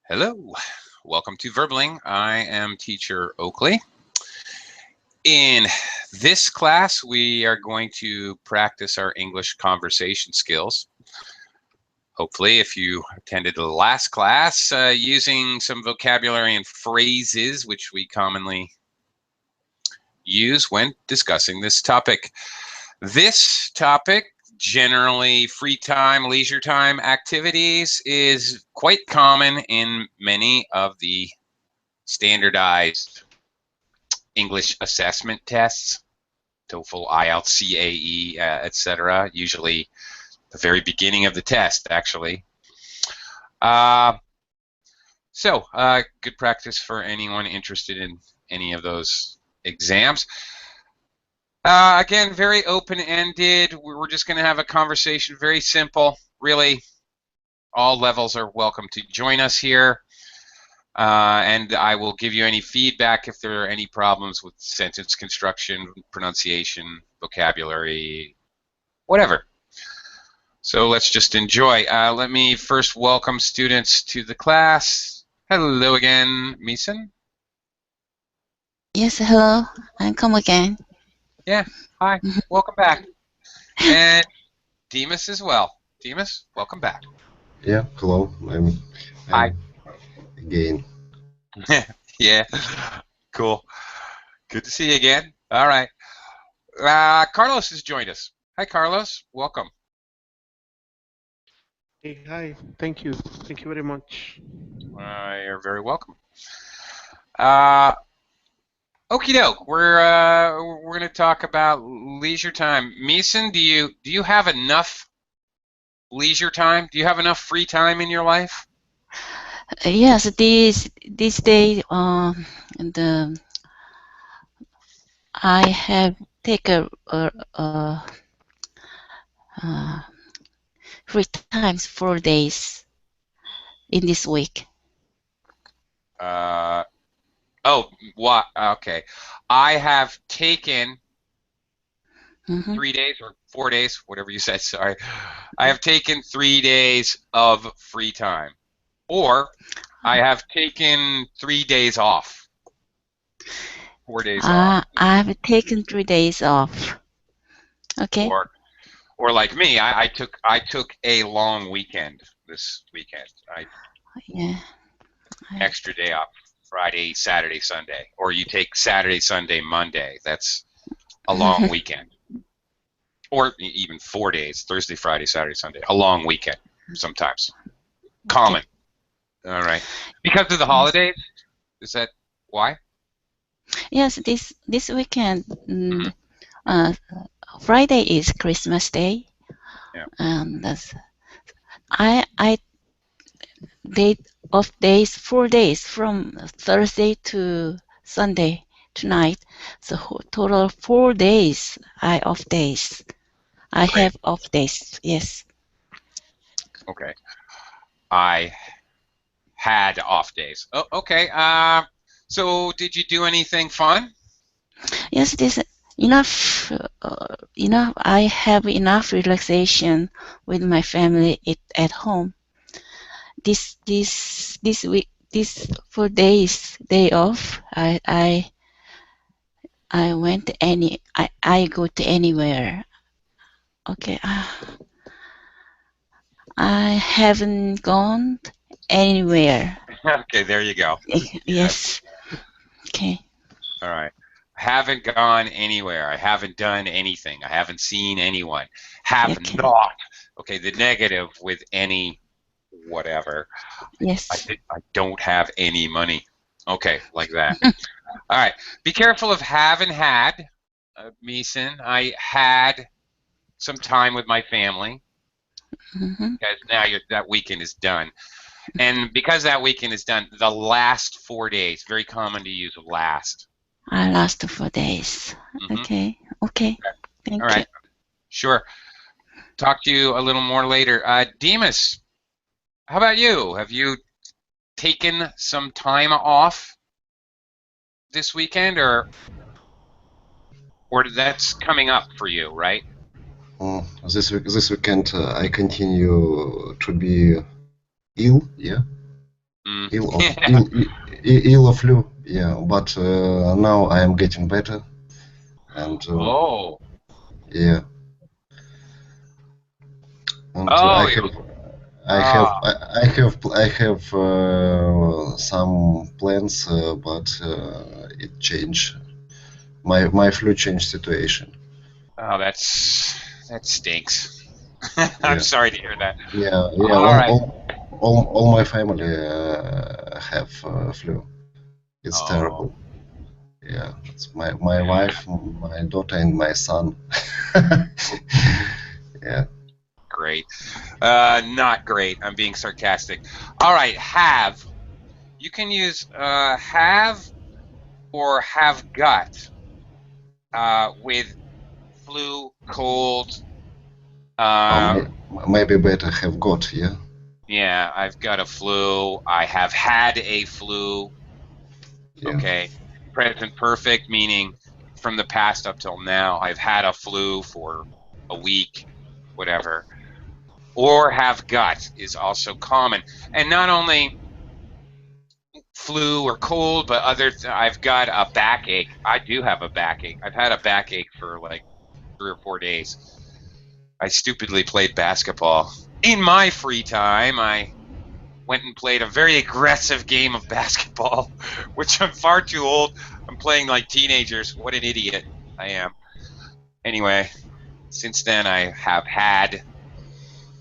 Hello, welcome to Verbling. I am teacher Oakley. In this class, we are going to practice our English conversation skills. Hopefully, if you attended the last class, using some vocabulary and phrases which we commonly use when discussing this topic. This topic, generally free time, leisure time activities, is quite common in many of the standardized English assessment tests, TOEFL, IELTS, CAE, etc. Usually the very beginning of the test, actually. Good practice for anyone interested in any of those exams. Again, very open-ended. We're just going to have a conversation, very simple. Really, all levels are welcome to join us here. And I will give you any feedback if there are any problems with sentence construction, pronunciation, vocabulary, whatever. So let's just enjoy. Let me first welcome students to the class. Hello again, Meeson. Yes, hello. I come again. Yeah, hi. Welcome back. And Demas as well. Demas, welcome back. Yeah, hello. I'm Hi. Again. Yeah, cool. Good to see you again. All right. Carlos has joined us. Hi, Carlos. Welcome. Hey, hi. Thank you. Thank you very much. You're very welcome. Okie doke. We're going to talk about leisure time. Meeson, do you have enough leisure time? Do you have enough free time in your life? Yes, this day, I have taken free times 4 days in this week. Oh, what? Okay. I have taken 3 days or 4 days, whatever you said, sorry. I have taken 3 days of free time. Or I have taken 3 days off. 4 days off. I've taken 3 days off. Okay. Or like me, I took a long weekend this weekend. Yeah. Extra day off. Friday, Saturday, Sunday. Or you take Saturday, Sunday, Monday. That's a long weekend. Or even 4 days, Thursday, Friday, Saturday, Sunday. A long weekend sometimes. Common. All right. Because of the holidays? Is that why? Yes, this weekend, Friday is Christmas Day. Yeah. And I date off days 4 days from Thursday to Sunday tonight. So total 4 days I off days. I Great. have off days. Yes. Okay. I had off days. Oh, okay. So did you do anything fun? Yes, this enough. I have enough relaxation with my family at home. This week, this 4 days day off, I went I go to anywhere. Okay. I haven't gone anywhere. Okay, there you go. Yes. Okay. All right. Haven't gone anywhere. I haven't done anything. I haven't seen anyone. Have not. Okay, the negative with any whatever. Yes. I don't have any money. Okay, like that. All right. Be careful of have and had, Meeson. I had some time with my family. Because now that weekend is done. And because that weekend is done, the last 4 days, very common to use last. Last 4 days. Okay. Okay. Thank you. All right. Sure. Talk to you a little more later. Demas, how about you? Have you taken some time off this weekend, or that's coming up for you, right? This weekend I continue to be ill. Yeah. Ill of ill of flu. Yeah, but now I am getting better, and Oh. yeah, and Oh. I have some plans, but it changed. My flu changed situation. Oh, that stinks. I'm Yeah, sorry to hear that. yeah. All right. All my family have flu. It's Oh, terrible. Yeah, it's my wife, my daughter, and my son. Yeah. great. Not great. I'm being sarcastic. All right, have. You can use have or have got with flu, cold. Maybe better have got. Yeah. Yeah, I've got a flu. I have had a flu. Yeah. Okay. Present perfect, meaning from the past up till now. I've had a flu for a week, whatever. Or have got is also common. And not only flu or cold, but I've got a backache. I do have a backache. I've had a backache for like 3 or 4 days. I stupidly played basketball. In my free time, I went and played a very aggressive game of basketball, which I'm far too old. I'm playing like teenagers. What an idiot I am. Anyway, since then I have had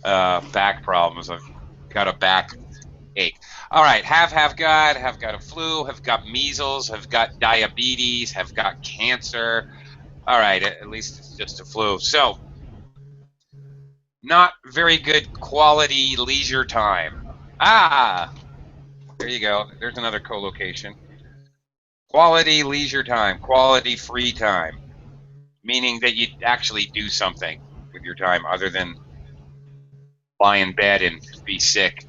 back problems. I've got a backache. All right, have got a flu, have got measles, have got diabetes, have got cancer. All right, at least it's just a flu. So, not very good quality leisure time. Ah, there you go. There's another co-location. Quality leisure time, quality free time, meaning that you actually do something with your time other than lie in bed and be sick.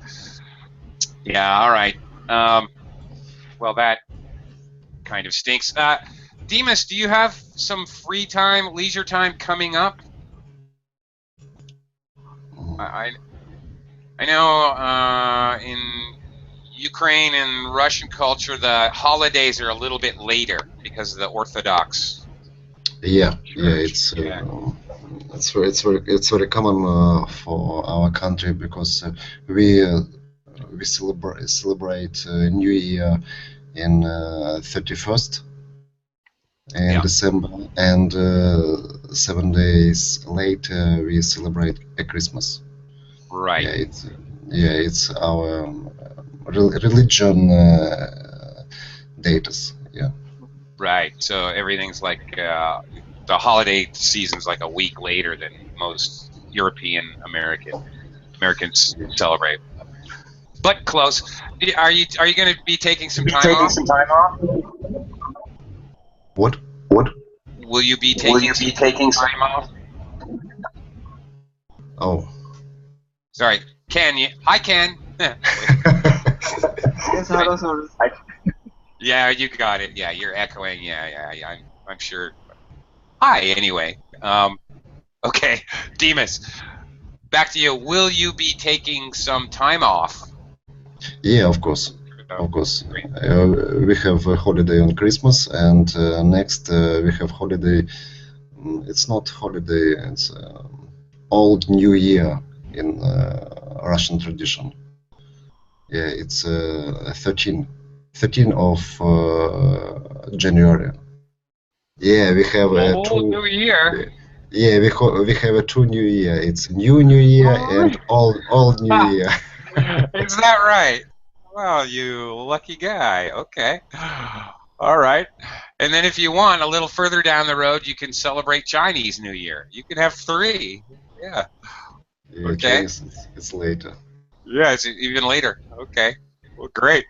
Yeah, all right. Well, that kind of stinks. Demas, do you have some free time, leisure time coming up? I know in Ukraine and Russian culture, the holidays are a little bit later because of the Orthodox Yeah. Church. Yeah. It's very common for our country because we celebrate New Year in 31st in Yeah. December, and 7 days later we celebrate a Christmas. Right. It's our religion dates. Yeah. Right. So everything's like the holiday season's like a week later than most European Americans celebrate. But close. Are you going to be taking some time off? What? Will you be taking some time off? Oh. Sorry, Ken. Hi, Ken. Yes, hello, sorry. Yeah, you got it. Yeah, you're echoing. Yeah. I'm sure. Hi, anyway. Okay, Demas, back to you. Will you be taking some time off? Yeah, of course. Great. We have a holiday on Christmas, and next we have holiday. It's not holiday. It's Old New Year in Russian tradition. Yeah, it's 13 of January. Yeah, we have Old New Year. Yeah, we have a 2 New Year. It's New Year and old New Year. Is that right? Well, you lucky guy. Okay. All right. And then if you want, a little further down the road, you can celebrate Chinese New Year. You can have 3. Yeah. Yeah, Okay. Chinese, it's later. Yeah, it's even later. Okay. Well, great.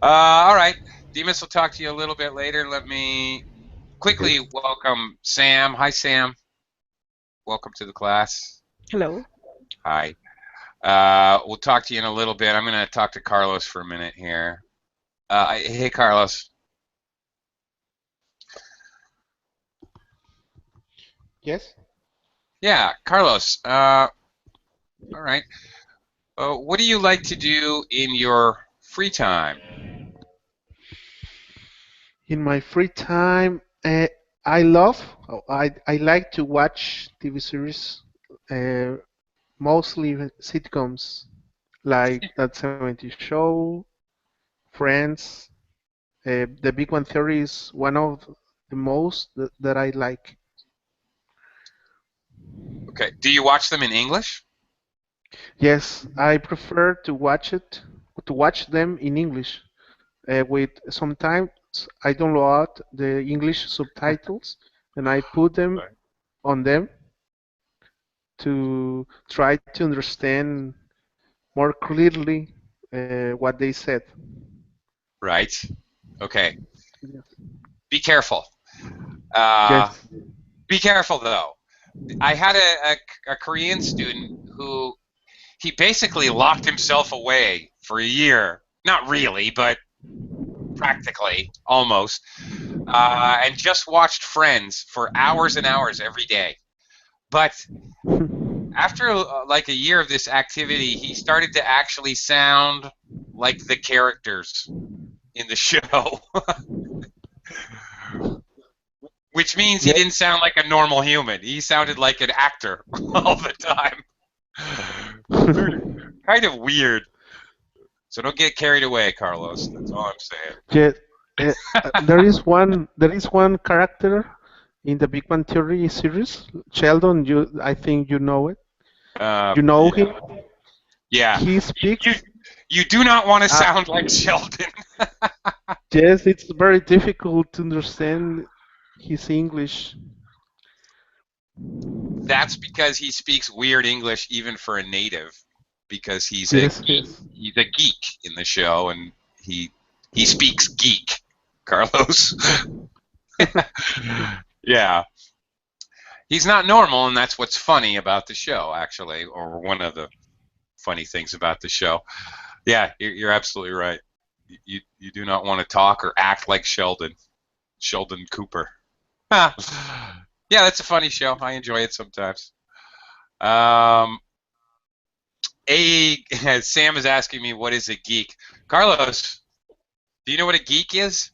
All right. Demas will talk to you a little bit later. Let me quickly welcome Sam. Hi, Sam. Welcome to the class. Hello. Hi. We'll talk to you in a little bit. I'm going to talk to Carlos for a minute here. Hey, Carlos. Yes. Yeah, Carlos. All right. What do you like to do in your free time? In my free time, I love, I like to watch TV series, mostly sitcoms like That 70 Show, Friends. The Big One Theory is one of the most that I like. Okay. Do you watch them in English? Yes, I prefer to watch them in English. With sometimes I download the English subtitles and I put them Right. on them to try to understand more clearly what they said. Right. Okay. Yes. Be careful. Yes. Be careful, though. I had a Korean student who he basically locked himself away for a year. Not really, but practically, almost. And just watched Friends for hours and hours every day. But after like a year of this activity, he started to actually sound like the characters in the show. Which means he didn't sound like a normal human. He sounded like an actor all the time. Kind of weird. So don't get carried away, Carlos. That's all I'm saying. Yeah, there is one character in the Big Bang Theory series, Sheldon. I think you know it. You know yeah. him. Yeah. He speaks. You do not want to sound like Sheldon. Yes, it's very difficult to understand his English. That's because he speaks weird English even for a native. Because he's Yes, he's a geek in the show, and he speaks geek, Carlos. Yeah. He's not normal, and that's what's funny about the show, actually, or one of the funny things about the show. Yeah, you're absolutely right. You do not want to talk or act like Sheldon Cooper. Yeah, that's a funny show. I enjoy it sometimes. Sam is asking me, what is a geek? Carlos, do you know what a geek is?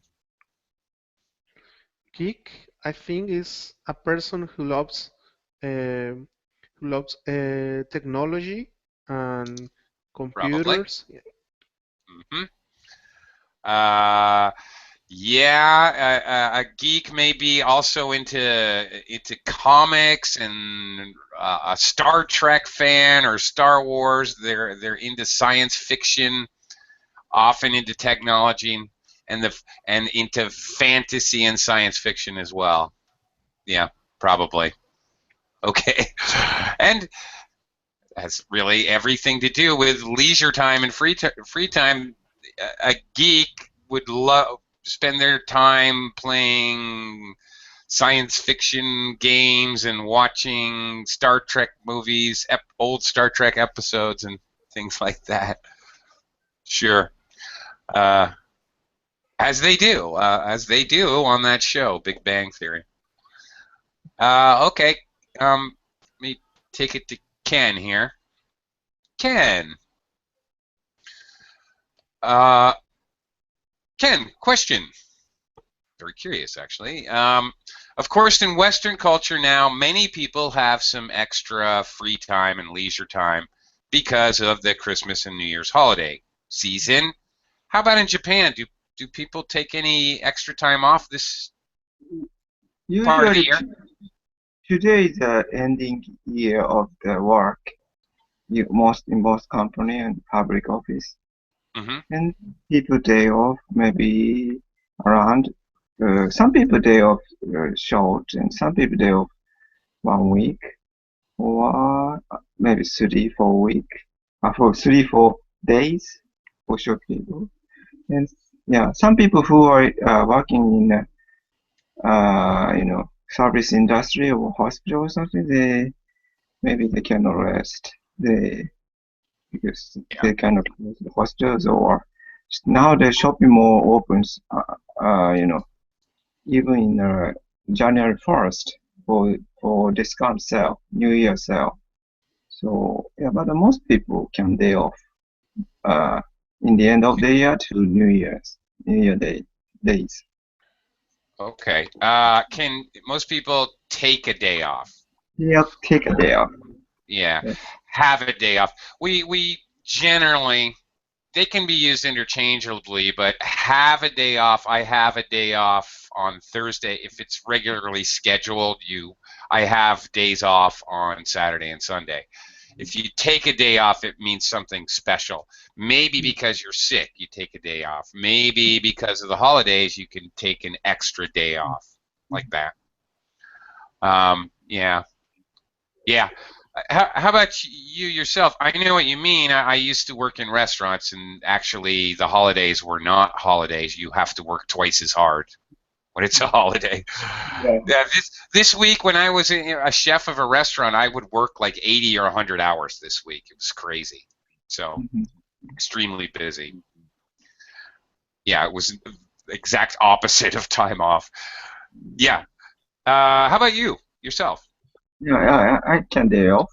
Geek, I think, is a person who loves technology and Probably. computers. Mm-hmm. Yeah, a geek may be also into comics and a Star Trek fan or Star Wars. They're into science fiction, often into technology, and into fantasy and science fiction as well. Yeah, probably. Okay, and has really everything to do with leisure time and free time. A geek would spend their time playing science fiction games and watching Star Trek movies, old Star Trek episodes and things like that. Sure. As they do on that show, Big Bang Theory. Okay. Let me take it to Ken here. Ken. Ken, question. Very curious, actually. Of course, in Western culture now, many people have some extra free time and leisure time because of the Christmas and New Year's holiday season. How about in Japan? Do people take any extra time off this part of the year? Today is the ending year of the work, in most company and public office. Mm-hmm. And people day off maybe around, some people day off short, and some people day off 1 week, or maybe 3-4 week, for 3-4 days for short people. And yeah, some people who are working in service industry or hospital or something, maybe they cannot rest. Because they cannot close the hospitals, or now the shopping mall opens, even in January 1st for discount sale, New Year sale. So yeah, but most people can day off in the end of the year to New Year days. Okay. Can most people take a day off? Yeah, take a day off. Yeah, Yeah. have a day off. We generally, they can be used interchangeably, but have a day off. I have a day off on Thursday. If it's regularly scheduled, I have days off on Saturday and Sunday. If you take a day off, it means something special. Maybe because you're sick, you take a day off. Maybe because of the holidays, you can take an extra day off, like that. Yeah. Yeah. How about you yourself? I know what you mean. I used to work in restaurants, and actually the holidays were not holidays. You have to work twice as hard when it's a holiday. Yeah. Yeah, this week when I was a chef of a restaurant, I would work like 80 or 100 hours this week. It was crazy. So extremely busy. Yeah, it was the exact opposite of time off. Yeah. How about you yourself? Yeah, I can day off.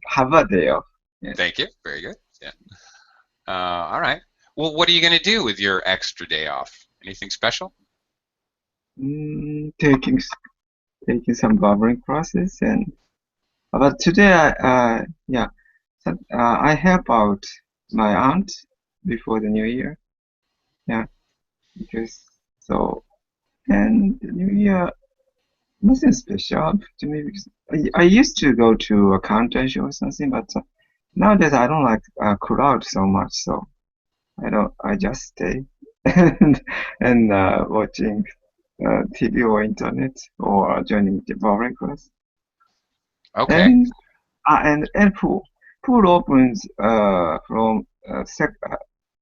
Have a day off. Yes. Thank you. Very good. Yeah. All right. Well, what are you going to do with your extra day off? Anything special? Taking some barbering classes, and but today I help out my aunt before the New Year. Yeah, because so and the New Year nothing special to me because I used to go to a country show or something, but nowadays I don't like crowd so much, so I just stay and watching TV or internet or joining the barbering class. Okay. And pool opens from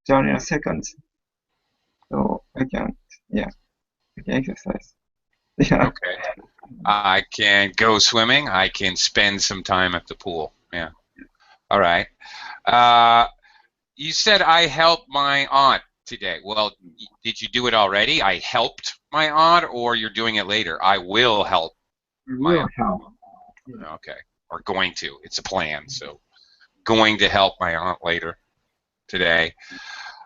January 2nd, so I can exercise. Yeah. Okay. I can go swimming. I can spend some time at the pool. Yeah. All right. You said I helped my aunt today. Well, did you do it already? I helped my aunt, or you're doing it later? I will help my aunt. help. Okay. Or going to. It's a plan. So going to help my aunt later today.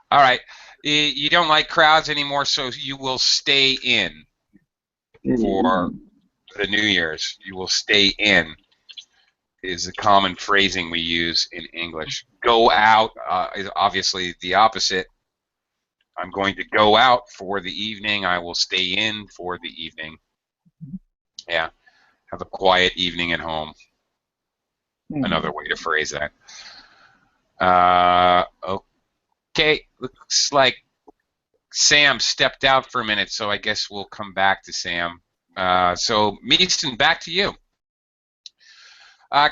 All right. You don't like crowds anymore, so you will stay in for the New Year's. You will stay in is a common phrasing we use in English. Go out is obviously the opposite. I'm going to go out for the evening. I will stay in for the evening. Yeah. Have a quiet evening at home. Another way to phrase that. Okay. Looks like Sam stepped out for a minute, so I guess we'll come back to Sam. So, Meeston, back to you.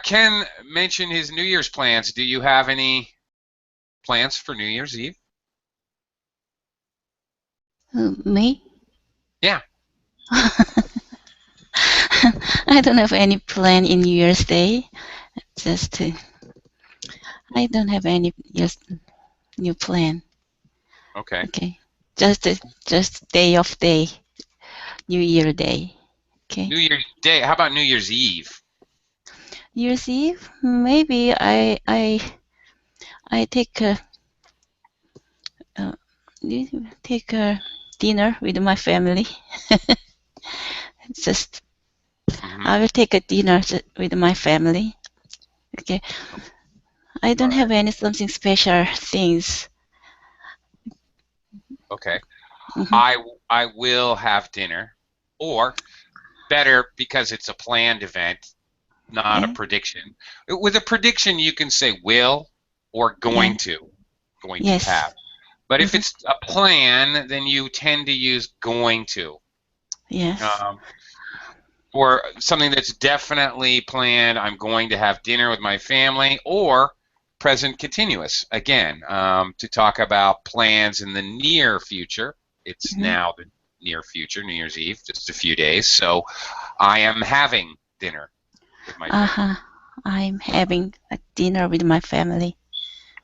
Ken mentioned his New Year's plans. Do you have any plans for New Year's Eve? Me? Yeah. I don't have any plan in New Year's Day. I don't have any new plan. Okay. Okay. Just day of day. New Year Day. Okay. New Year's Day. How about New Year's Eve? New Year's Eve? Maybe I take a dinner with my family. I will take a dinner with my family. Okay. I don't have something special things. Okay. I will have dinner, or better, because it's a planned event, not a prediction. With a prediction, you can say will or going to have. But if it's a plan, then you tend to use going to. Yes. For something that's definitely planned, I'm going to have dinner with my family, or present continuous, again, to talk about plans in the near future. It's now the near future, New Year's Eve, just a few days. So I am having dinner with my family. I'm having a dinner with my family.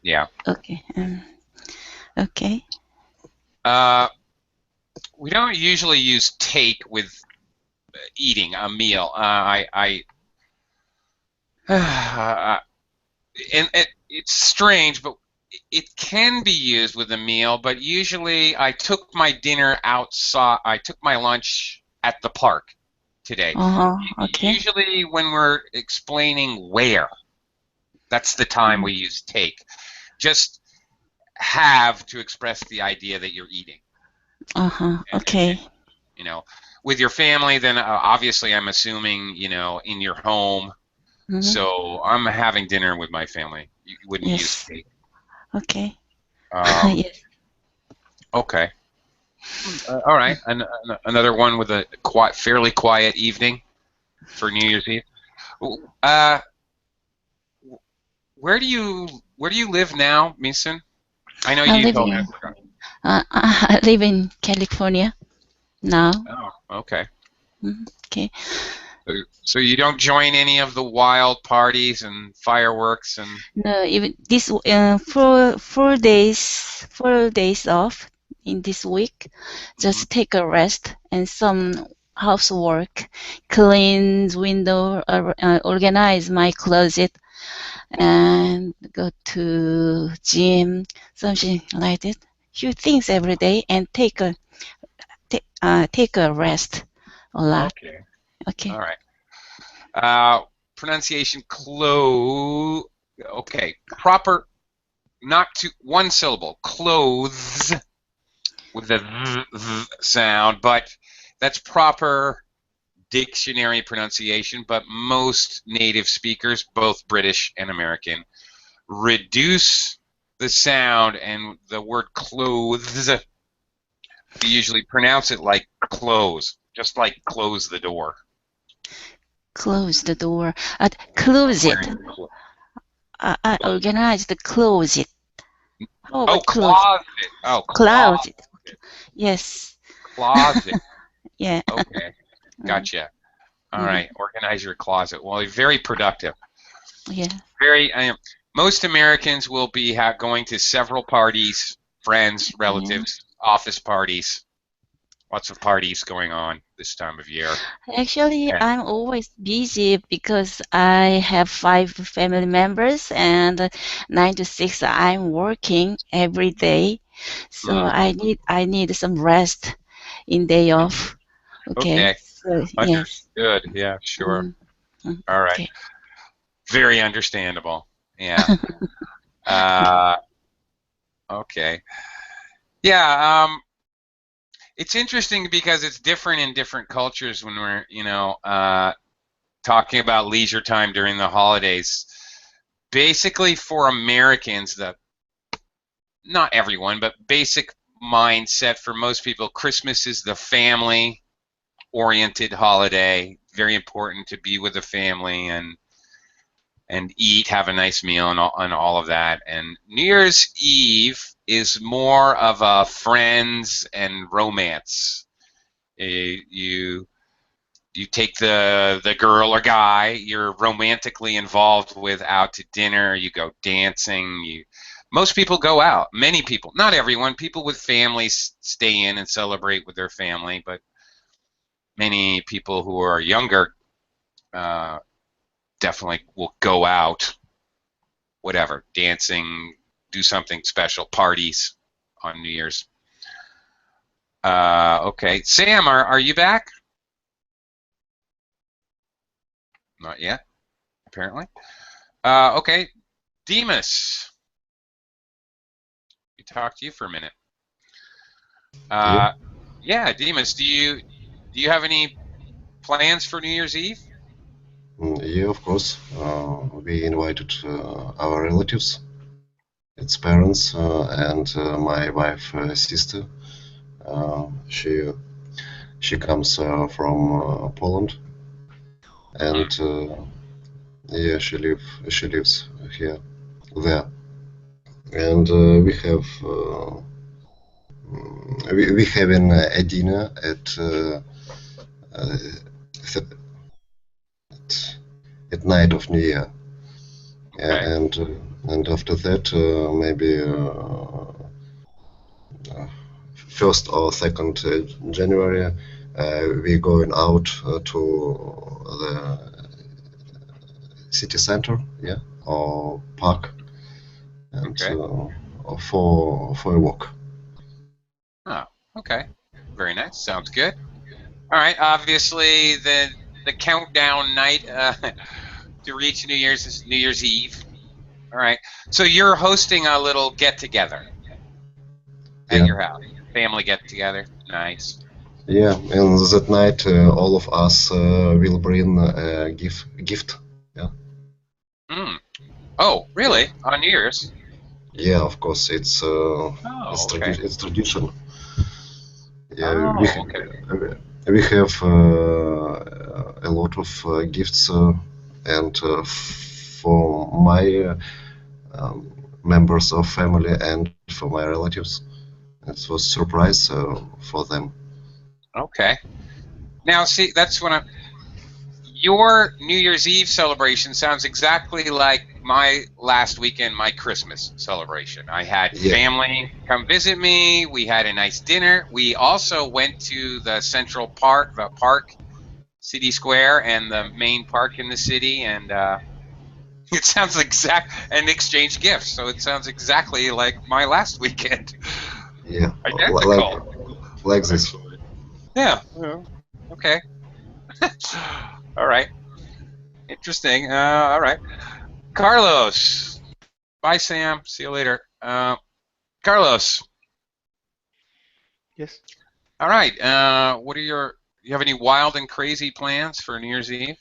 Yeah. Okay. Okay. We don't usually use take with eating a meal. And it's strange, but it can be used with a meal, but usually I took my dinner outside. I took my lunch at the park today. Okay. Usually when we're explaining where, that's the time we use take. Just have to express the idea that you're eating. Okay. You know, with your family, then obviously I'm assuming, you know, in your home. So I'm having dinner with my family. You wouldn't use Yes. take. Okay. Yes. Okay. All right. Another one with a fairly quiet evening for New Year's Eve. Where do you live now, Misun? I know I you live told me. in I live in California now. Oh, okay. Okay. So you don't join any of the wild parties and fireworks and. No, even this 4 days off in this week. Just take a rest and some housework, clean window, organize my closet, and go to gym, something like that. Few things every day and take a rest a lot. Okay. Okay. All right. Pronunciation clothes. Okay. Proper, not to one syllable. Clothes with the th sound, but that's proper dictionary pronunciation. But most native speakers, both British and American, reduce the sound and the word clothes. You usually pronounce it like close, just like close the door. Close the door. Close it. I organized the closet. How about closet. Oh, closet. Yes. Closet. Yeah. Okay. Gotcha. All right. Organize your closet. Well, you're very productive. Yeah. Most Americans will be going to several parties, friends, relatives, office parties. Lots of parties going on this time of year. Actually, I'm always busy because I have 5 family members and 9 to 6 I'm working every day. So I need some rest in day off. Okay. So, Understood. Yes. Yeah, sure. All right. Okay. Very understandable. Yeah. Okay. Yeah. It's interesting because it's different in different cultures when we're, you know, talking about leisure time during the holidays. Basically, for Americans, not everyone, but basic mindset for most people, Christmas is the family-oriented holiday. Very important to be with the family and eat, have a nice meal, and all of that. And New Year's Eve is more of a friends and romance. You take the girl or guy you're romantically involved with out to dinner. You go dancing. Most people go out. Many people, not everyone. People with families stay in and celebrate with their family, but many people who are younger definitely will go out, whatever, dancing, do something special, parties on New Year's. Okay, Sam, are you back? Not yet, apparently. Okay, Demas. We talked to you for a minute. Yeah, Demas, do you have any plans for New Year's Eve? Yeah, of course. We invited our relatives, its parents, and my wife, sister. She comes from Poland, and yeah, she lives there, and we having a dinner at night of New Year. Yeah, and after that, maybe 1st or 2nd January, we're going out to the city center, yeah, or park, and for a walk. Oh, okay. Very nice. Sounds good. All right. Obviously, the countdown night to reach New Year's is New Year's Eve. All right. So you're hosting a little get together at Yeah. your house, family get together. Nice. Yeah, and that night all of us will bring a gift. Yeah. Mm. Oh, really? On New Year's? Yeah, of course, it's Oh, okay. it's tradition. Yeah, Oh, okay. we have a lot of gifts, and for my members of family and for my relatives, it was surprise for them. Okay. Now, see, that's when your New Year's Eve celebration sounds exactly like my last weekend, my Christmas celebration. I had Yeah. family come visit me. We had a nice dinner. We also went to the Central Park, the park, City Square, and the main park in the city, and it sounds and exchanged gifts. So it sounds exactly like my last weekend. Yeah, Identical. like this. Yeah. Okay. All right. Interesting. All right. Carlos. Bye, Sam. See you later. Carlos. Yes. All right. What are you have any wild and crazy plans for New Year's Eve?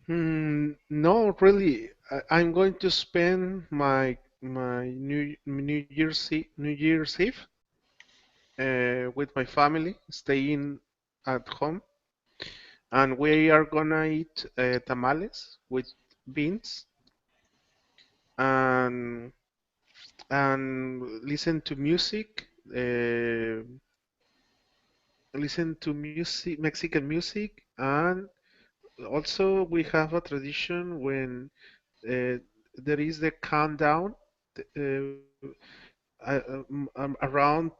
No, really. I'm going to spend my New Year's Eve with my family, staying at home, and we are gonna eat tamales with beans and listen to music. Listen to music, Mexican music, and also we have a tradition when there is the countdown around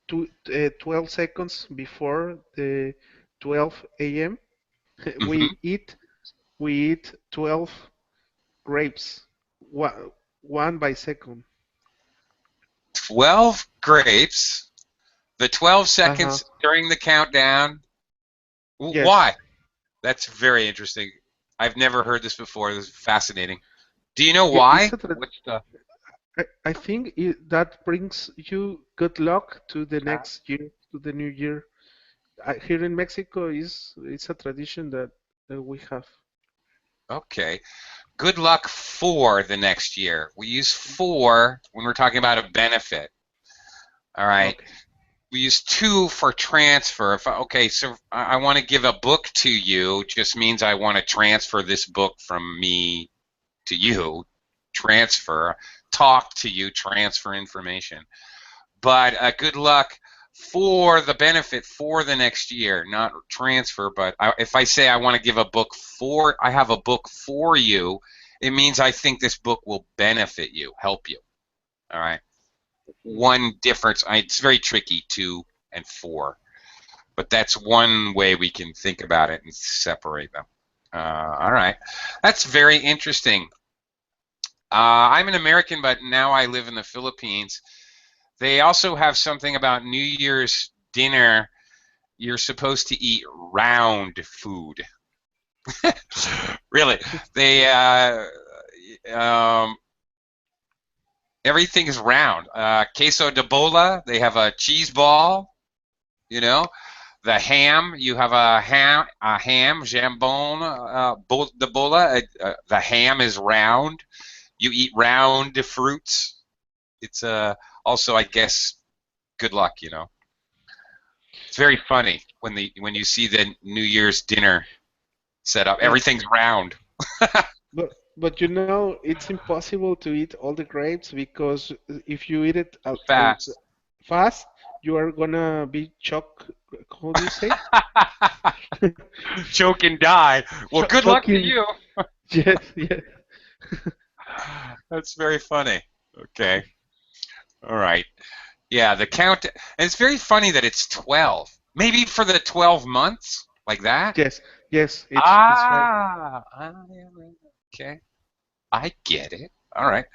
12 seconds before the 12 a.m. Mm-hmm. We eat 12 grapes, one by second. 12 grapes. The 12 Uh-huh. seconds during the countdown. Yes. Why? That's very interesting. I've never heard this before. This is fascinating. Do you know why? What's the I think that brings you good luck to the next year, to the new year. Here in Mexico, it's a tradition that we have. Okay. Good luck for the next year. We use for when we're talking about a benefit. All right. Okay. We use to for transfer. Okay, so I want to give a book to you, just means I want to transfer this book from me to you. Transfer. Talk to you, transfer information. But good luck for the benefit for the next year, not transfer. But if I say I want to give a book I have a book for you, it means I think this book will benefit you, help you. All right. One difference, it's very tricky, to and for, but that's one way we can think about it and separate them. All right. That's very interesting. I'm an American, but now I live in the Philippines. They also have something about New Year's dinner. You're supposed to eat round food. Really, they everything is round. Queso de bola, they have a cheese ball. You know, the ham, you have a ham, jambon, de bola. The ham is round. You eat round fruits. It's also, I guess, good luck. You know, it's very funny when you see the New Year's dinner set up. Everything's round. But you know, it's impossible to eat all the grapes because if you eat it Fast. you are gonna be choked. How do you say? Choke and die. Well, good luck to Choking. you. Yes, yes. That's very funny. Okay. All right. Yeah, the count. And it's very funny that it's 12. Maybe for the 12 months, like that? Yes, yes, it's right. Okay. I get it. All right.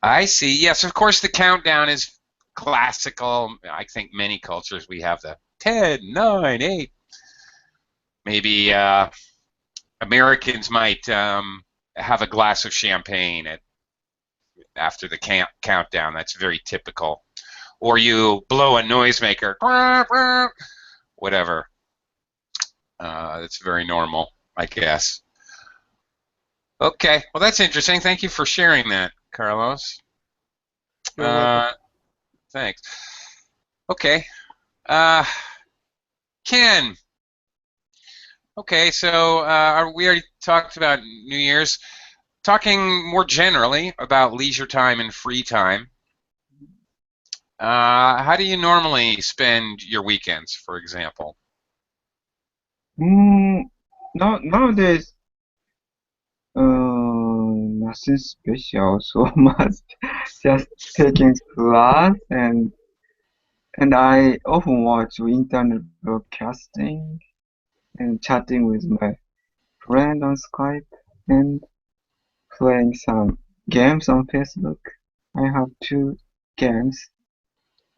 I see. Yes, of course, the countdown is classical. I think many cultures we have the 10, 9, 8. Maybe Americans might have a glass of champagne after the countdown. That's very typical. Or you blow a noisemaker, whatever. That's very normal, I guess. Okay, well, that's interesting. Thank you for sharing that, Carlos. You're welcome. Thanks. Okay. Ken. Okay, so we already talked about New Year's. Talking more generally about leisure time and free time, how do you normally spend your weekends, for example? No, nowadays, nothing special. So much, just taking class and I often watch internet broadcasting and chatting with my friend on Skype and playing some games on Facebook. I have 2 games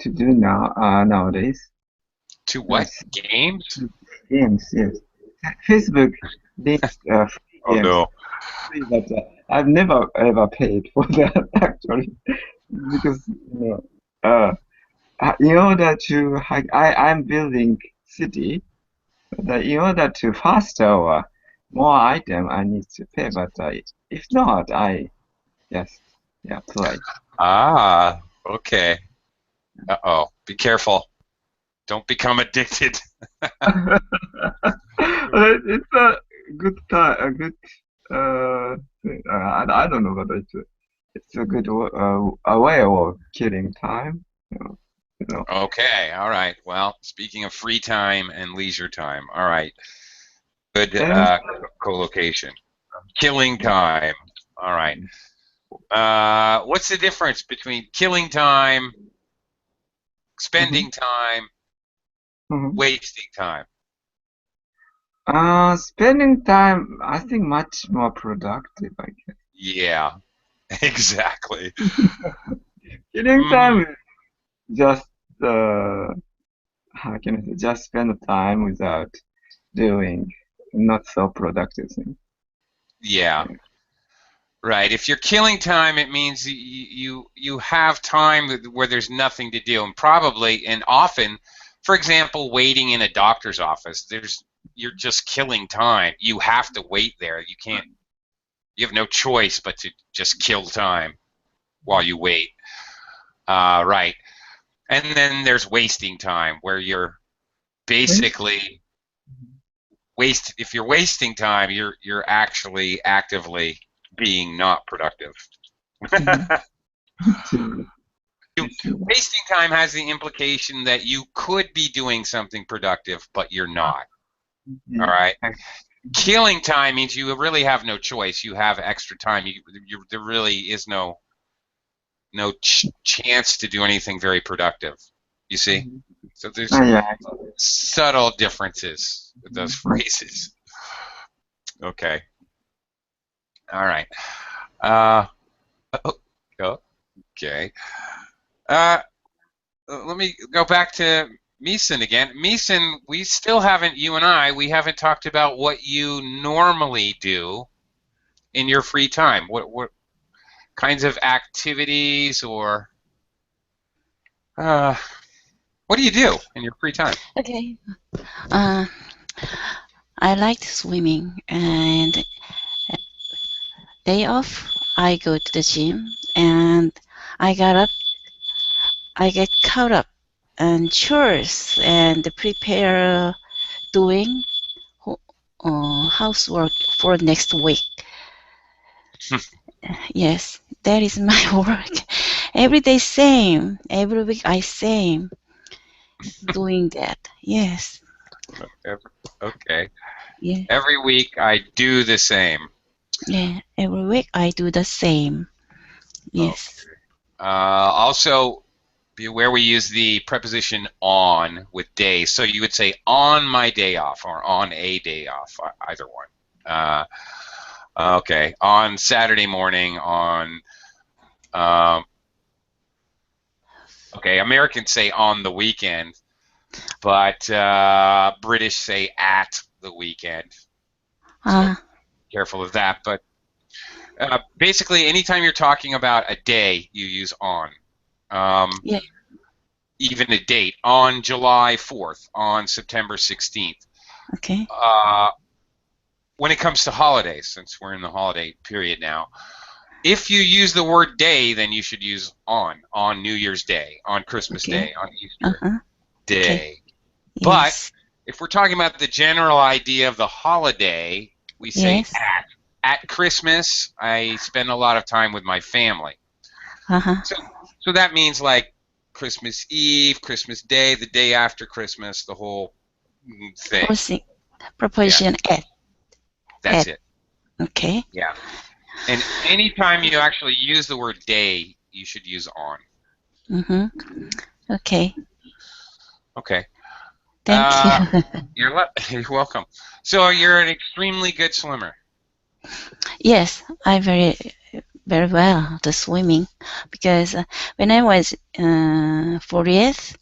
to do nowadays. To what? Yes, Games? games, yes. Facebook links free Oh games, no. free, but I've never ever paid for that actually because in order to I'm building city, but in order to faster or more item I need to pay, but if not I just play. Ah, okay. Uh-oh. Be careful. Don't become addicted. It's a good time, a good thing. I don't know whether it's a good a way of killing time. You know. Okay, all right. Well, speaking of free time and leisure time, all right. Good And co-location. Killing time. All right. What's the difference between killing time, spending time, mhm. wasting time? Spending time, I think much more productive, I guess. Yeah, exactly. Killing time Mm, is just how can I say, just spend the time without doing not so productive things. yeah, right. If you're killing time, it means you have time where there's nothing to do, and probably and often, for example, waiting in a doctor's office, you're just killing time. You have to wait there. You can't. You have no choice but to just kill time while you wait. Right. And then there's wasting time, where you're basically if you're wasting time, you're actually actively being not productive. To, Wasting time has the implication that you could be doing something productive, but you're not. All right. Killing time means you really have no choice. You have extra time. There really is no chance to do anything very productive. You see? So there's yeah. subtle differences with those phrases. Okay. All right. Okay. Let me go back to Meeson again. Meeson, we haven't talked about what you normally do in your free time. What kinds of activities or what do you do in your free time? Okay. Uh, I like swimming, and day off, I go to the gym, and I get caught up on chores and prepare doing housework for next week. Yes, that is my work. Every day same. Every week I same doing that. Yes. Okay. Yeah. Every week I do the same. Yeah. Every week I do the same. Yes. Also, be aware we use the preposition on with day. So you would say on my day off or on a day off, either one. Okay. On Saturday morning, on Okay, Americans say on the weekend, but British say at the weekend. So careful of that. But basically, anytime you're talking about a day, you use on. Yeah. Even a date, on July 4th, on September 16th. Okay. When it comes to holidays, since we're in the holiday period now, if you use the word day, then you should use on New Year's Day, on Christmas Okay. Day, on Easter Day. Okay. But Yes. if we're talking about the general idea of the holiday, we say Yes. at. At Christmas, I spend a lot of time with my family. So that means like Christmas Eve, Christmas Day, the day after Christmas, the whole thing. Proposition at. That's it. Okay. Yeah. And anytime you actually use the word day, you should use on. Okay. Okay. Thank you. You're welcome. So you're an extremely good swimmer. Yes, I very well the swimming, because when I was 40th,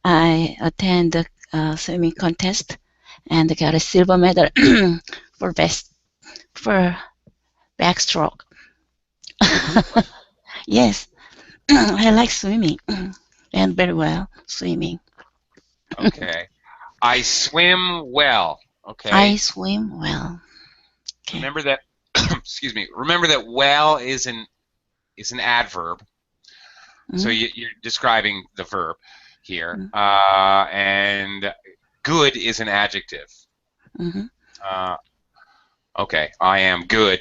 I attended a swimming contest and got a silver medal for backstroke. Yes, I like swimming and very well swimming. Okay. I swim well. Okay. I swim well. Okay. Remember that. Excuse me. Remember that well is an adverb. So you're describing the verb here, and good is an adjective. Okay. I am good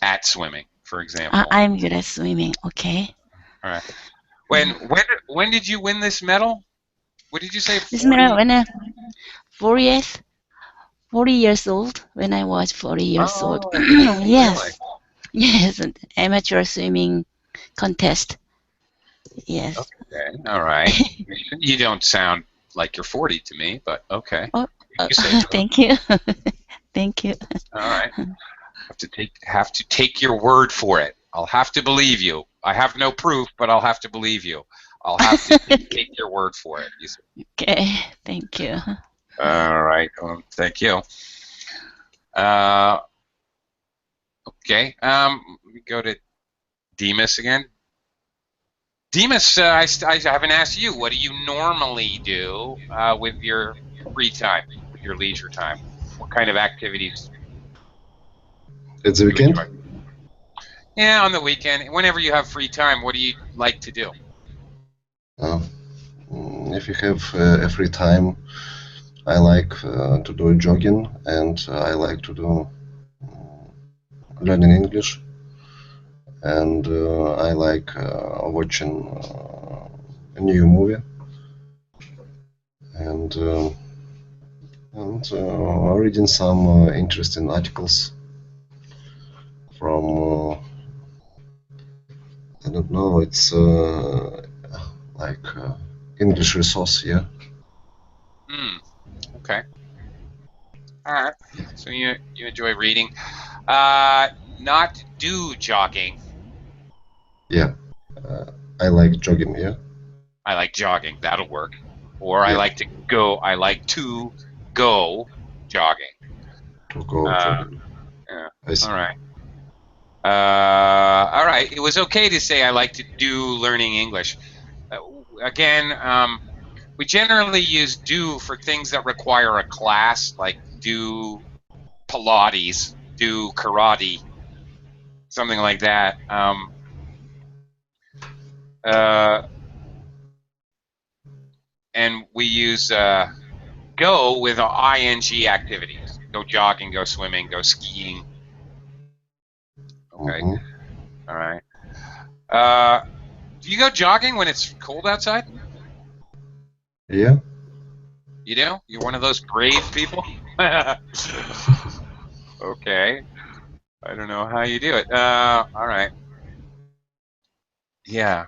at swimming, for example. I'm good at swimming. Okay. All right. When did you win this medal? What did you say? This medal when 40 years old. When I was 40 years old. Yes. Really? Yes, an amateur swimming contest. Yes. Okay. All right. You don't sound like you're 40 to me, but okay. Thank you. Thank you. All right. Have to take your word for it. I'll have to believe you. I have no proof, but I'll have to believe you. I'll have to take your word for it. You see. Okay. Thank you. All right. Thank you. Okay. We go to Demas again. Demas, I haven't asked you. What do you normally do with your free time, with your leisure time? What kind of activities? It's the weekend? Yeah, on the weekend. Whenever you have free time, what do you like to do? If you have a free time, I like to do jogging, and I like to do learning English, and I like watching a new movie, and reading some interesting articles from I don't know, it's like English resource, yeah. Okay. All right. So you enjoy reading. Not do jogging. Yeah. I like jogging, yeah. I like jogging. That'll work. Or I like to go jogging. To go jogging. Yeah. I see. All right. All right. It was okay to say I like to do learning English. Again, we generally use do for things that require a class, like do Pilates, do karate, something like that. And we use go with ing activities. Go jogging, go swimming, go skiing. Okay. All right. Do you go jogging when it's cold outside? Yeah. You do? You're one of those brave people? Okay. I don't know how you do it. All right. Yeah.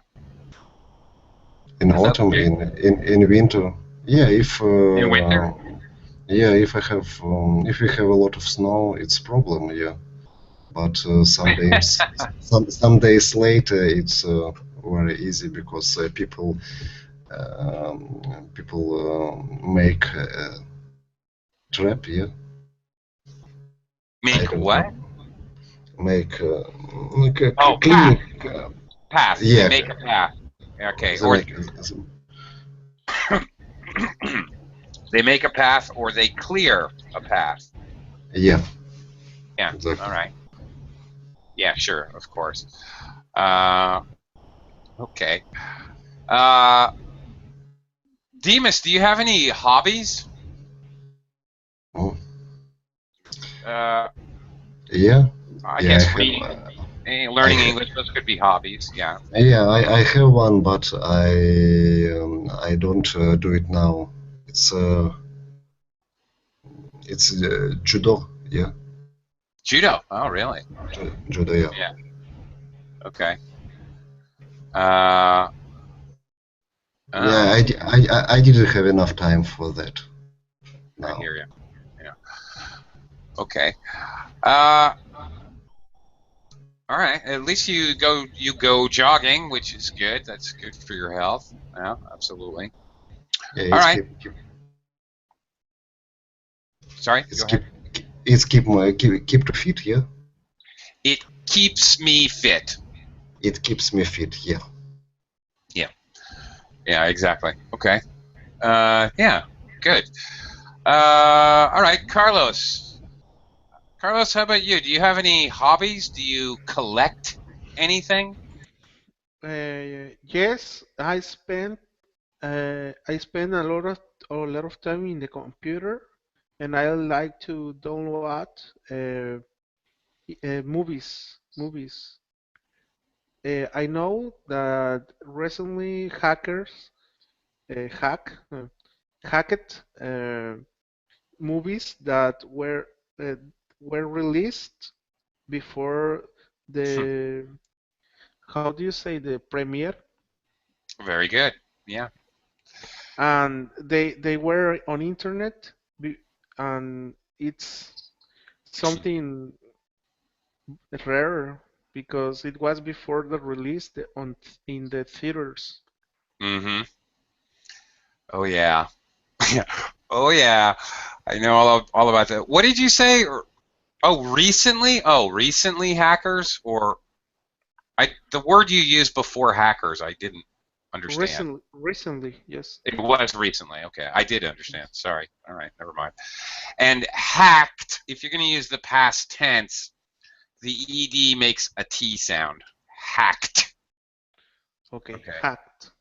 In autumn, in winter. Yeah, if in winter? yeah, if I have if we have a lot of snow, it's a problem. Yeah. but some days later it's very easy because people make trap, yeah. I Make don't what? know. Make like a Oh, path. clinic. Path. They Yeah, make a path. Okay. they Or make. they make a path, or they clear a path. Yeah, Yeah. exactly. All right. Yeah. Sure. Of course. Okay. Demas, do you have any hobbies? Oh, I yeah, yeah. guess reading, learning English, those could be hobbies. Yeah. Yeah, I have one, but I don't do it now. It's judo. Yeah, Judo. Oh, really? judo. Yeah. Yeah. Okay. Uh, Yeah, I didn't have enough time for that I now. hear you. Yeah. Okay. All right. At least you go jogging, which is good. That's good for your health. Yeah, absolutely. Yeah, All right. Sorry. It's Go ahead. keep to fit. Yeah, It keeps me fit. it keeps me fit. Yeah. Yeah. Exactly. Okay. Yeah. Good. All right, Carlos. Carlos, how about you? Do you have any hobbies? Do you collect anything? Yes, I spend a lot of time in the computer, and I like to download movies. I know that recently hackers hacked movies that uh, were released before the how do you say the premiere, Very good. Yeah. and they were on internet, and it's something rare because it was before the release on in the theaters. Mm-hmm. Oh yeah. Oh yeah. I know all about that. What did you say? Oh, recently? Oh, recently hackers? Or the word you used before hackers, I didn't understand. Recently, yes. It was recently. Okay, I did understand. Sorry. All right, never mind. And hacked, if you're going to use the past tense, the ed makes a T sound. Hacked. Okay, Okay. hacked.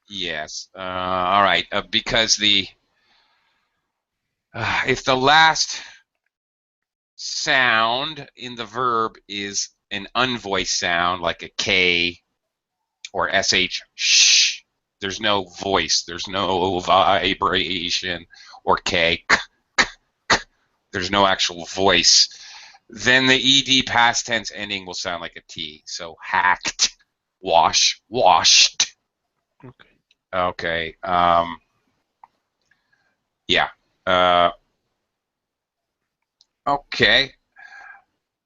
Yes. All right. Because if the last sound in the verb is an unvoiced sound, like a K or SH, shh, there's no voice, there's no vibration, or K, k, k, k, there's no actual voice, then the ed past tense ending will sound like a T. So hacked, washed. Okay. Okay. Yeah. Okay.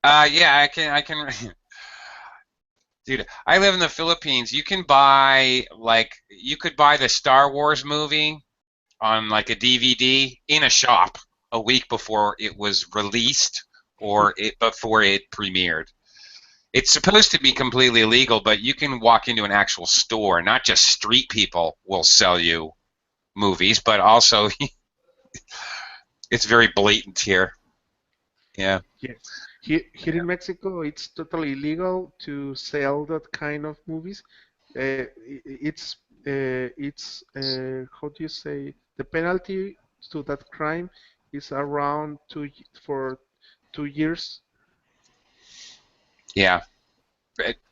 Yeah, I can. Dude, I live in the Philippines. You could buy the Star Wars movie on like a DVD in a shop a week before it was released or before it premiered. It's supposed to be completely illegal, but you can walk into an actual store. Not just street people will sell you movies, but also it's very blatant here. Yeah. Yes. Here in Mexico, it's totally illegal to sell that kind of movies. It's how do you say, the penalty to that crime is around for 2 years. Yeah.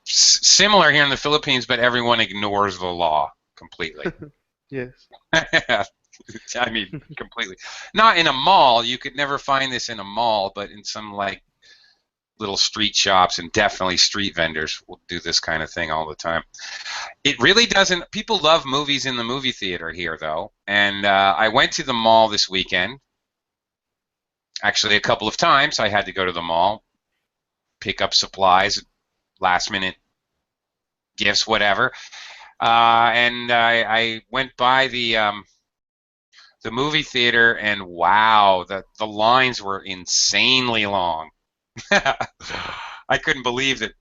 Similar here in the Philippines, but everyone ignores the law completely. Yes. I mean, completely. Not in a mall. You could never find this in a mall, but in some like little street shops, and definitely street vendors will do this kind of thing all the time. It really doesn't. People love movies in the movie theater here, though. And I went to the mall this weekend. Actually, a couple of times I had to go to the mall. pick up supplies, last minute gifts, whatever. And I went by the movie theater, and wow, the lines were insanely long. I couldn't believe that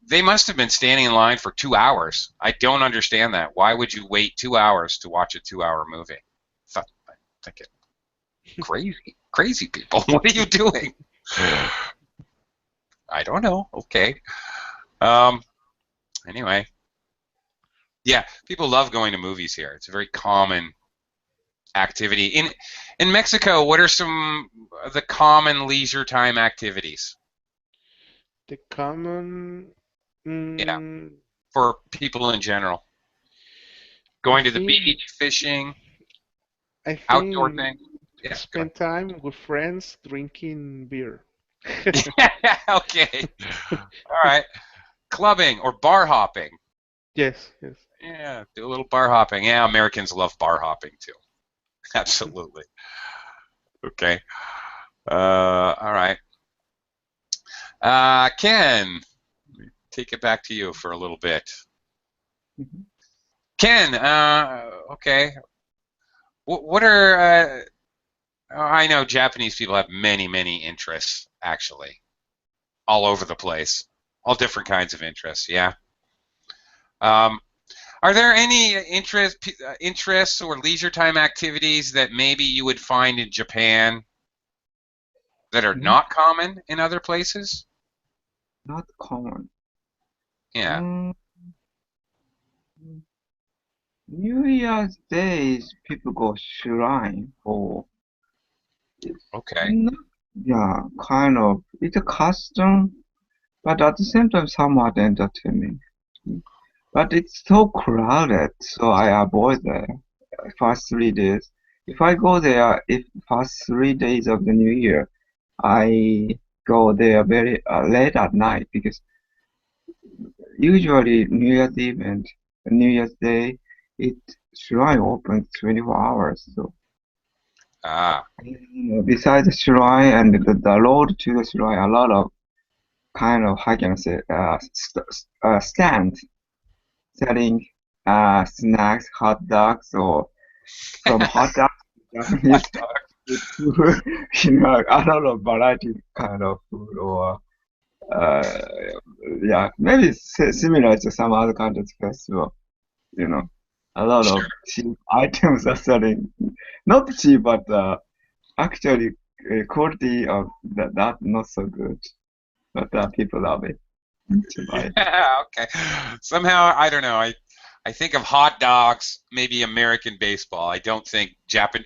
they must have been standing in line for 2 hours. I don't understand that. Why would you wait 2 hours to watch a 2-hour movie? I think it crazy people. What are you doing? I don't know. Okay. Anyway, yeah, people love going to movies here. It's a very common activity. In Mexico, what are some of the common leisure time activities? The common. Yeah, for people in general. Going to the think- beach, fishing, I think outdoor things. Yeah, go spend time with friends drinking beer. ahead. Okay. All right. Clubbing or bar hopping. Yes, yes. Yeah, do a little bar hopping. Yeah, Americans love bar hopping too. Absolutely. Okay. All right. Ken, take it back to you for a little bit. Mhm. Ken, okay. What are I know Japanese people have many interests, actually, all over the place, all different kinds of interests. Yeah. Are there any interests or leisure time activities that maybe you would find in Japan that are Mhm. not common in other places? Not common. Yeah. Mm, New Year's Day, people go shrine for. It's Okay. not, yeah, kind of. It's a custom, but at the same time, somewhat entertaining. But it's so crowded, so I avoid the first 3 days. If I go there, if first 3 days of the New Year, I go there very late at night because usually New Year's Eve and New Year's Day, it shrine opens 24 hours. So Ah. besides the shrine and the road to the shrine, a lot of kind of how can I say stands selling snacks, hot dogs, or from hot dogs to Japanese food, a lot of variety kind of food, or uh, yeah, maybe similar to some other countries' festival. You know, a lot Sure. of cheap items are selling, not cheap, but actually quality of that not so good, but people love it to buy it. Yeah, okay. Somehow, I don't know. I think of hot dogs, maybe American baseball. I don't think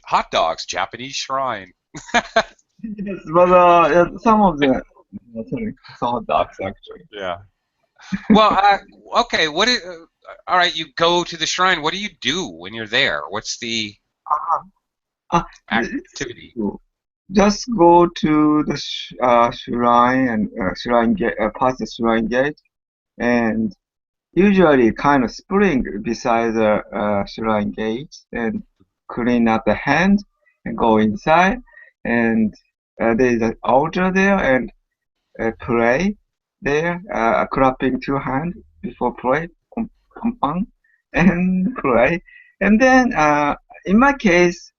hot dogs, Japanese shrine. Yes, but some of the selling some hot dogs actually. Yeah. Well, okay. All right, you go to the shrine. What do you do when you're there? What's the It's activity? simple. Just go to the shrine and shrine gate, past the shrine gate, and usually kind of spring beside the shrine gate, and clean up the hand and go inside, and there is an altar there, and pray there, clapping 2 hands before pray, compang, and pray, and then in my case.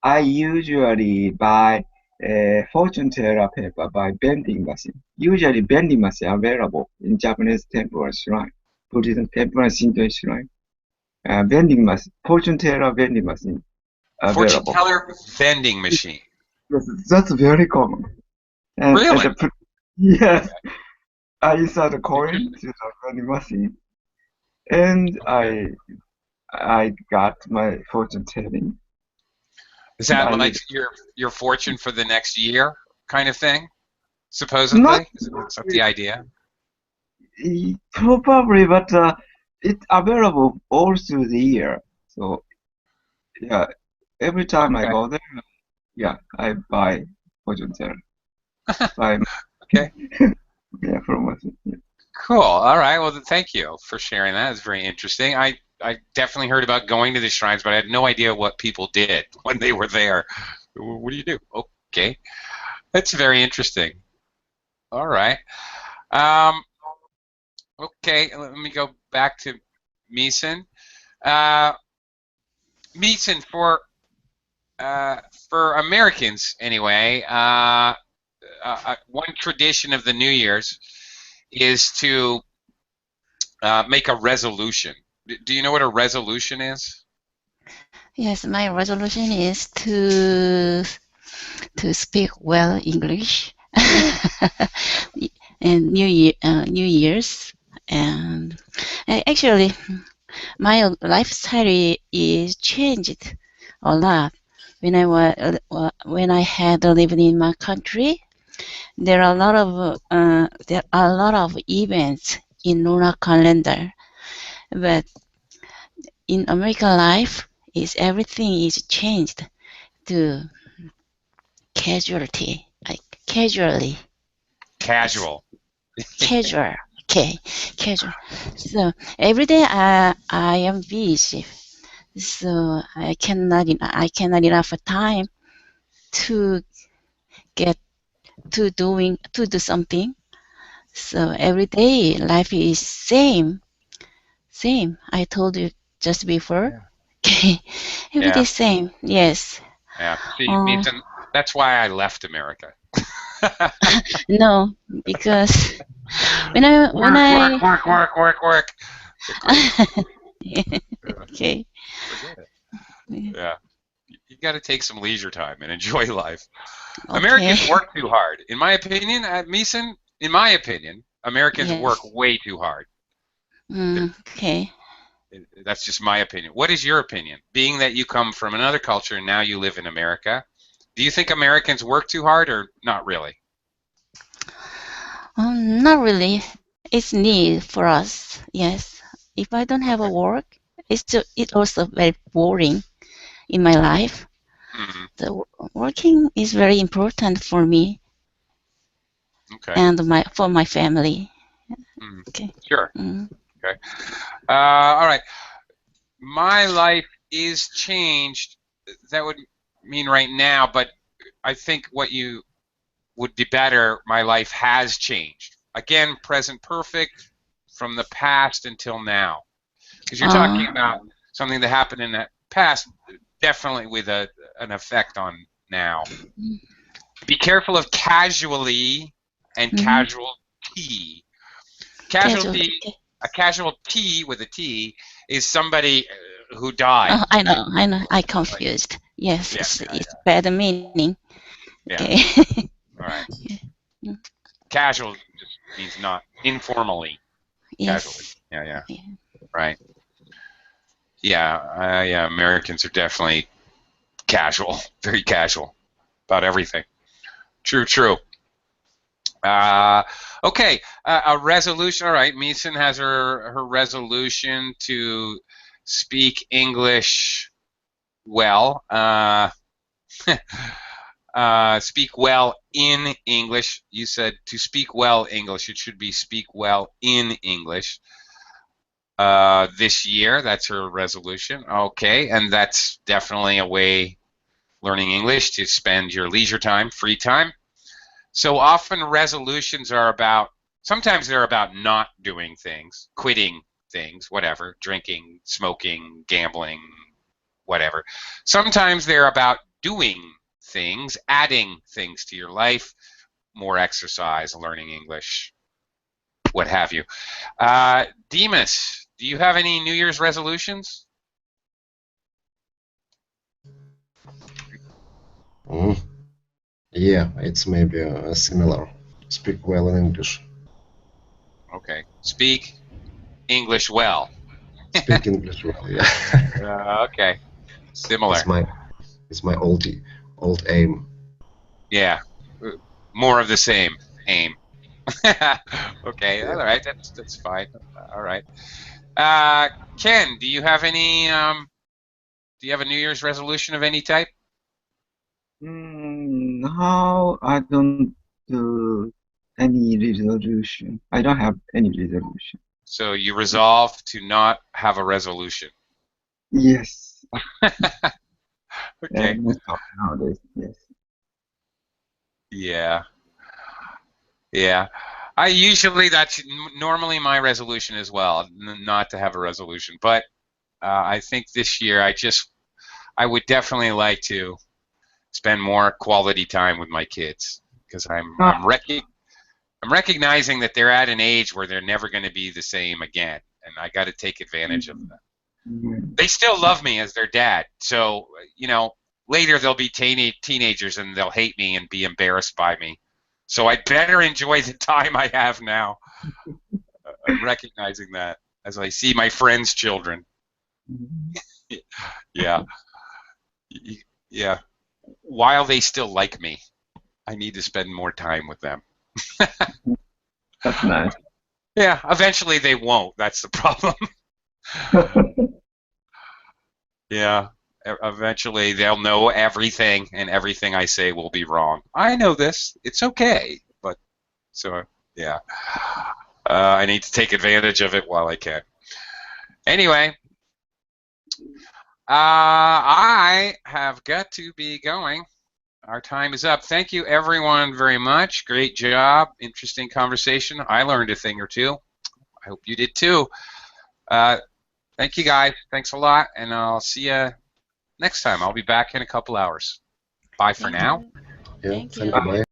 I usually buy a fortune teller paper by vending machine. Usually vending machine available in Japanese temple or shrine, Buddhism temple and Shinto shrine. Vending machine, fortune teller vending machine Fortune available. teller vending machine. Yes, that's very common. And Really? yes, I insert a coin to the vending machine, and Okay. I got my fortune telling. Is that I like live your fortune for the next year kind of thing? not Supposedly? Is that the idea? probably, but it's available all through the year. So yeah, every time I Okay. go there, yeah, I buy fortune teller. Buy Okay. yeah from us. Yeah. Cool. All right. Well, thank you for sharing that. It's very interesting. I definitely heard about going to the shrines, but I had no idea what people did when they were there. What do you do? Okay. That's very interesting. All right. Um, okay, let me go back to Meeson. Uh, Meeson, for Americans anyway, one tradition of the New Year's is to make a resolution. Do you know what a resolution is? Yes, my resolution is to speak well English and New Year's, and actually my lifestyle is changed a lot when I had lived in my country. There are a lot of events in lunar calendar, but in American life, is everything is changed to casualty, like casually, Casual. casual. Okay, casual. So every day I am busy, so I cannot enough time to get to do something. So every day life is same. I told you just before. Okay, every day Yeah. same. Yes. Yeah. See, Uh, Meeson, that's why I left America. no, because when Work, I work, work, work, work, work. okay. Forget it. Yeah. You got to take some leisure time and enjoy life. Okay. Americans work too hard. In my opinion, Meeson, in my opinion, Americans work Yes. way too hard. Okay. That's just my opinion. What is your opinion? Being that you come from another culture and now you live in America, do you think Americans work too hard or not really? Not really. It's need for us. Yes. If I don't have a Okay. work, it's also very boring in my life. Hmm. So working is very important for me Okay. and for my family. Mm. Okay. Sure. Mm. Okay. All right. My life is changed. That would mean right now, but I think what you would be better, my life has changed. Again, present perfect from the past until now. Because you're talking about something that happened in the past, definitely with an effect on now. Be careful of casually and casualty. Casualty, Casualty. a casualty with a T is somebody who died. Oh, I know. I Right. confused. Yes, Yeah, it's bad meaning. yeah. Okay. All right. Casual just means not informally. Casually. Yes. Yeah, yeah. Right. Yeah, yeah. Americans are definitely casual, very casual about everything. True, true. Okay, a resolution. All right, Meeson has her resolution to speak English well. Speak well in English. You said to speak well English. It should be speak well in English. This year, that's her resolution. Okay, and that's definitely a way learning English to spend your leisure time, free time. So often resolutions are about, sometimes they're about not doing things, quitting things, whatever, drinking, smoking, gambling, whatever. Sometimes they're about doing things, adding things to your life, more exercise, learning English, what have you. Demas, do you have any New Year's resolutions? Mm. Yeah, it's maybe similar. Speak well in English. Okay. Speak English well. Speak English well. Yeah, Okay. Similar. it's my old aim. Yeah. More of the same aim. Okay. All Yeah. right. That's fine. All right. Ken, do you have any do you have a New Year's resolution of any type? Now I don't do any resolution. I don't have any resolution. So you resolve to not have a resolution. Yes, Okay. most of nowadays. Yes. Yeah. Yeah. I usually, that's normally my resolution as well, not to have a resolution. But I think this year I would definitely like to spend more quality time with my kids, because I'm recognizing that they're at an age where they're never going to be the same again, and I got to take advantage of them. They still love me as their dad, so later they'll be teenagers and they'll hate me and be embarrassed by me. So I better enjoy the time I have now. I'm recognizing that as I see my friends' children. Yeah. Yeah. While they still like me, I need to spend more time with them. That's nice. Yeah, eventually they won't. That's the problem. Yeah, eventually they'll know everything, and everything I say will be wrong. I know this. It's okay. But, so, yeah. I need to take advantage of it while I can. Anyway, I have got to be going. Our time is up. Thank you, everyone, very much. Great job. Interesting conversation. I learned a thing or two. I hope you did too. Thank you, guys. Thanks a lot, and I'll see you next time. I'll be back in a couple hours. Bye for now. Yeah, Thank thank you. you. Bye.